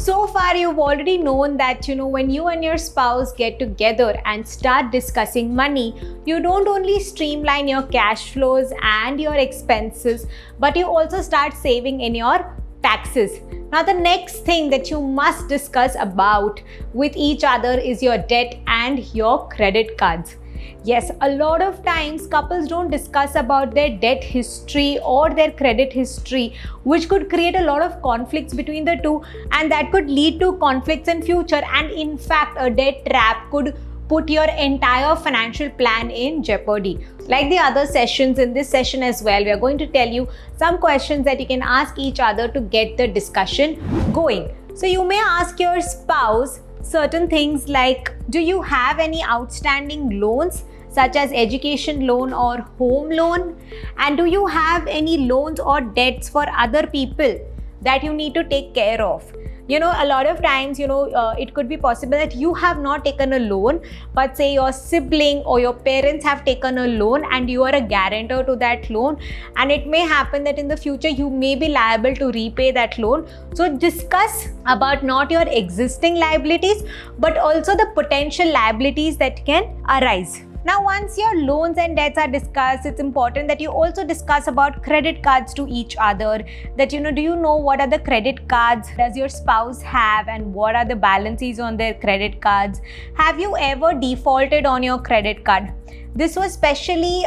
So far, you've already known that, when you and your spouse get together and start discussing money, you don't only streamline your cash flows and your expenses, but you also start saving in your taxes. Now, the next thing that you must discuss about with each other is your debt and your credit cards. Yes, a lot of times couples don't discuss about their debt history or their credit history, which could create a lot of conflicts between the two, and that could lead to conflicts in future. And in fact, a debt trap could put your entire financial plan in jeopardy. Like the other sessions, in this session as well, we are going to tell you some questions that you can ask each other to get the discussion going. So you may ask your spouse certain things like, do you have any outstanding loans such as education loan or home loan? And do you have any loans or debts for other people that you need to take care of? A lot of times, it could be possible that you have not taken a loan, but say your sibling or your parents have taken a loan and you are a guarantor to that loan. And it may happen that in the future, you may be liable to repay that loan. So discuss about not your existing liabilities, but also the potential liabilities that can arise. Now, once your loans and debts are discussed, it's important that you also discuss about credit cards to each other. That, do you know what are the credit cards does your spouse have and what are the balances on their credit cards? Have you ever defaulted on your credit card? This was especially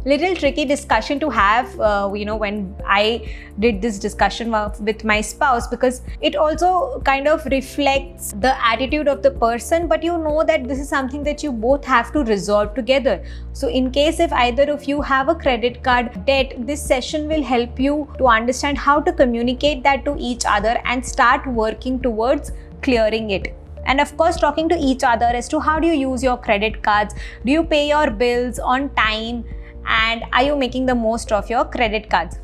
little tricky discussion to have, when I did this discussion with my spouse, because it also kind of reflects the attitude of the person, but that this is something that you both have to resolve together. So in case if either of you have a credit card debt, this session will help you to understand how to communicate that to each other and start working towards clearing it. And of course, talking to each other as to how do you use your credit cards, do you pay your bills on time, and are you making the most of your credit cards?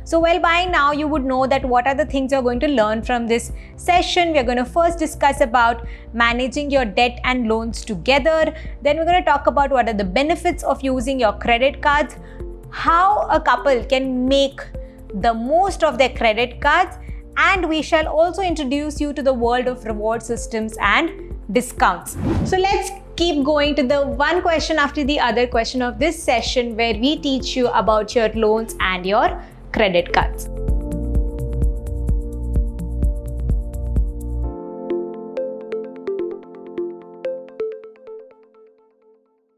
So by now you would know that what are the things you're going to learn from this session. We're going to first discuss about managing your debt and loans together. Then we're going to talk about what are the benefits of using your credit cards, how a couple can make the most of their credit cards, and we shall also introduce you to the world of reward systems and discounts. So let's keep going to the one question after the other question of this session, where we teach you about your loans and your credit cards.